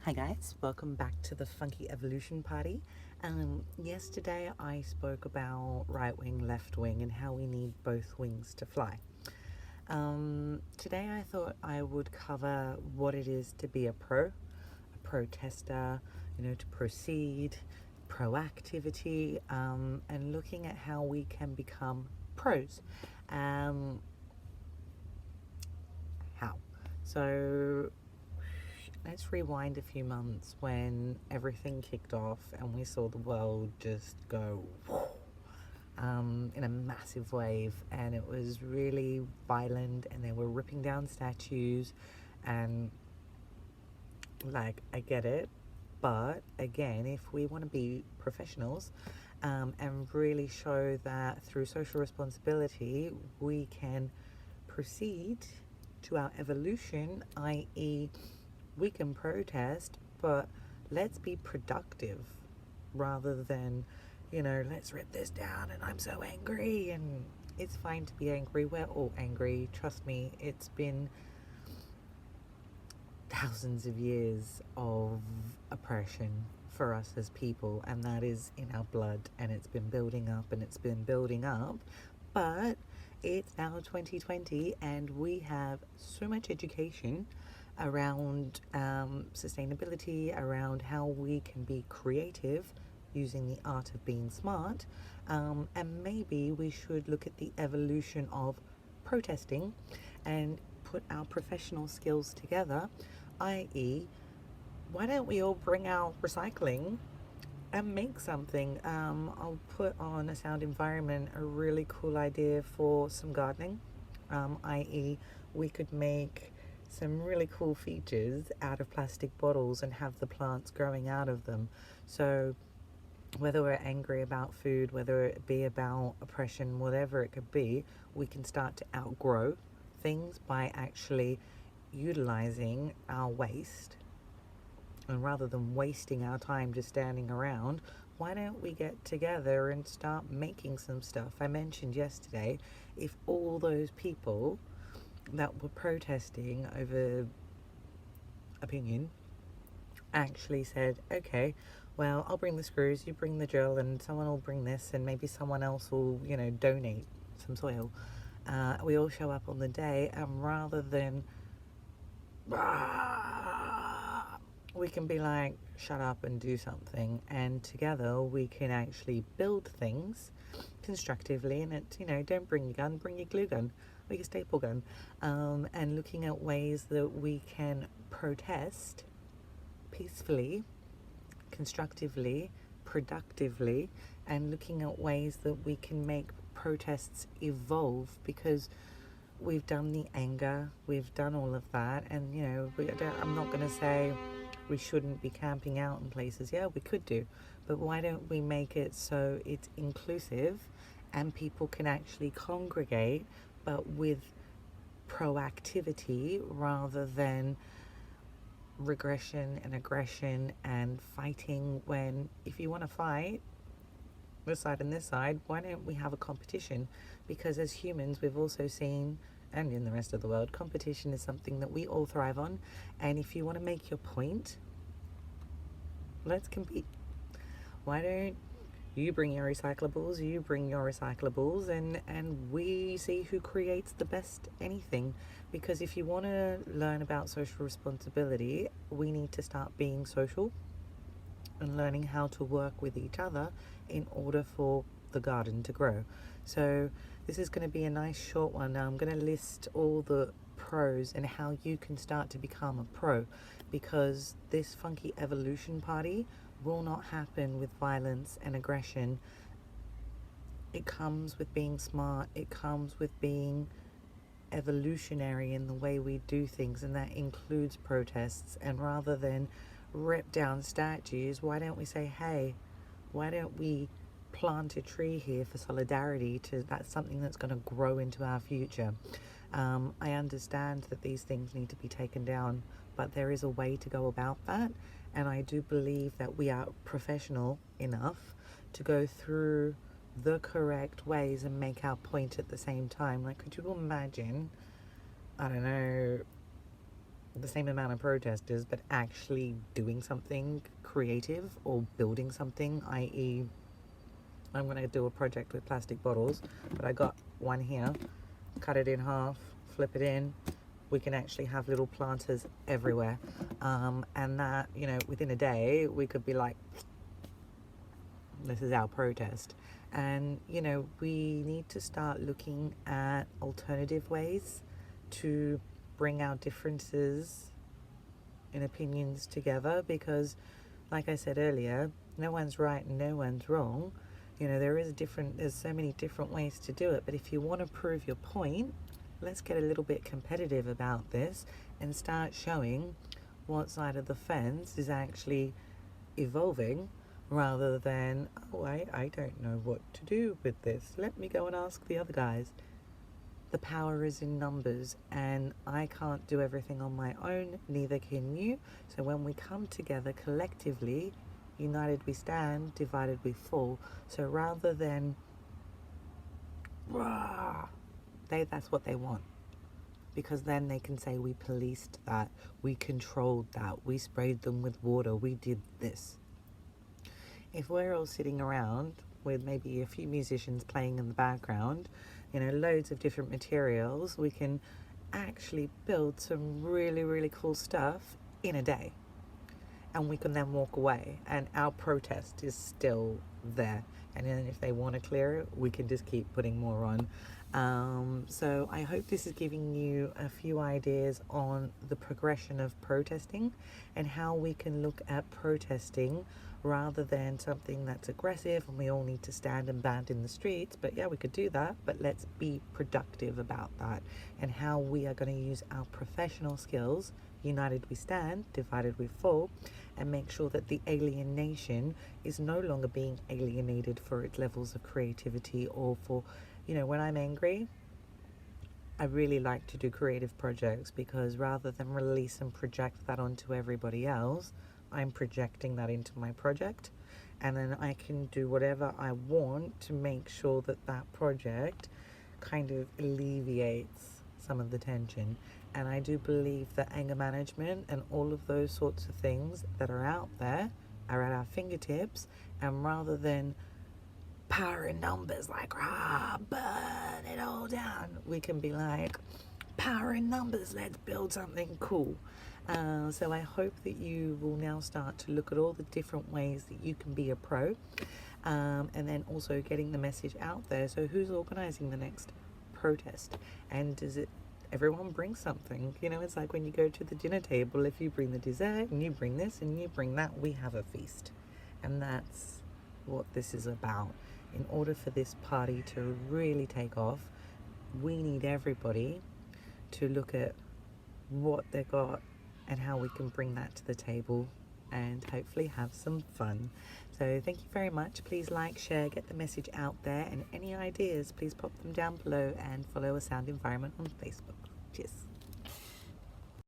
Hi guys, welcome back to the Funky Evolution Party. Yesterday I spoke about right wing, left wing, and how we need both wings to fly. Today I thought I would cover what it is to be a protester, to proceed, proactivity, and looking at how we can become pros. How? So let's rewind a few months when everything kicked off and we saw the world just go in a massive wave, and it was really violent, and they were ripping down statues. And I get it, but again, if we want to be professionals and really show that through social responsibility we can proceed to our evolution, i.e., we can protest, but let's be productive rather than, let's rip this down and I'm so angry. And it's fine to be angry. We're all angry. Trust me, it's been thousands of years of oppression for us as people, and that is in our blood, and it's been building up and it's been building up. But it's now 2020 and we have so much education around sustainability, around how we can be creative using the art of being smart. And maybe we should look at the evolution of protesting and put our professional skills together, i.e., why don't we all bring our recycling and make something? I'll put on a sound environment a really cool idea for some gardening, i.e., we could make some really cool features out of plastic bottles and have the plants growing out of them. So whether we're angry about food, whether it be about oppression, whatever it could be, we can start to outgrow things by actually utilizing our waste. And rather than wasting our time just standing around, why don't we get together and start making some stuff? I mentioned yesterday, if all those people that were protesting over opinion actually said, okay, well, I'll bring the screws, you bring the drill, and someone will bring this, and maybe someone else will, donate some soil. We all show up on the day, and rather than we can be like, shut up and do something, and together we can actually build things constructively. And it's, don't bring your gun, bring your glue gun or your staple gun, and looking at ways that we can protest peacefully, constructively, productively, and looking at ways that we can make protests evolve, because we've done the anger, we've done all of that, and I'm not going to say we shouldn't be camping out in places. Yeah, we could do, but why don't we make it so it's inclusive and people can actually congregate, but with proactivity rather than regression and aggression and fighting? When, if you want to fight this side and this side, why don't we have a competition? Because as humans, we've also seen, and in the rest of the world, competition is something that we all thrive on. And if you want to make your point, let's compete. Why don't you bring your recyclables, and we see who creates the best anything. Because if you want to learn about social responsibility, we need to start being social and learning how to work with each other in order for the garden to grow. So this is going to be a nice short one. Now I'm going to list all the pros and how you can start to become a pro, because this funky evolution party will not happen with violence and aggression. It comes with being smart, it comes with being evolutionary in the way we do things, and that includes protests. And rather than rip down statues, why don't we say, hey, why don't we plant a tree here for solidarity? That's something that's going to grow into our future. I understand that these things need to be taken down, but there is a way to go about that, and I do believe that we are professional enough to go through the correct ways and make our point at the same time. Like, could you imagine, I don't know, the same amount of protesters, but actually doing something creative or building something, i.e., I'm going to do a project with plastic bottles, but I got one here, cut it in half, flip it in. We can actually have little planters everywhere. And that, you know, within a day, we could be like, this is our protest. And, you know, we need to start looking at alternative ways to bring our differences in opinions together, because, like I said earlier, no one's right and no one's wrong. You know, there's so many different ways to do it, but if you want to prove your point, let's get a little bit competitive about this and start showing what side of the fence is actually evolving, rather than, oh, I don't know what to do with this. Let me go and ask the other guys. The power is in numbers, and I can't do everything on my own, neither can you. So when we come together collectively, united we stand, divided we fall. So rather than, that's what they want. Because then they can say, we policed that, we controlled that, we sprayed them with water, we did this. If we're all sitting around with maybe a few musicians playing in the background, you know, loads of different materials, we can actually build some really, really cool stuff in a day. And we can then walk away, and our protest is still there. And then if they want to clear it, we can just keep putting more on. So I hope this is giving you a few ideas on the progression of protesting and how we can look at protesting rather than something that's aggressive and we all need to stand and band in the streets. But yeah, we could do that, but let's be productive about that, and how we are going to use our professional skills. United we stand, divided we fall, and make sure that the alienation is no longer being alienated for its levels of creativity, or for, you know, when I'm angry, I really like to do creative projects, because rather than release and project that onto everybody else, I'm projecting that into my project, and then I can do whatever I want to make sure that that project kind of alleviates some of the tension. And I do believe that anger management and all of those sorts of things that are out there are at our fingertips, and rather than power in numbers, like, burn it all down, we can be like, power in numbers, let's build something cool. So I hope that you will now start to look at all the different ways that you can be a pro, and then also getting the message out there. So who's organizing the next protest, and does it everyone bring something? You know, it's like when you go to the dinner table, if you bring the dessert and you bring this and you bring that, we have a feast. And that's what this is about. In order for this party to really take off, we need everybody to look at what they got and how we can bring that to the table and hopefully have some fun. So thank you very much. Please like, share, get the message out there, and any ideas, please pop them down below, and follow A Sound Environment on Facebook. Cheers.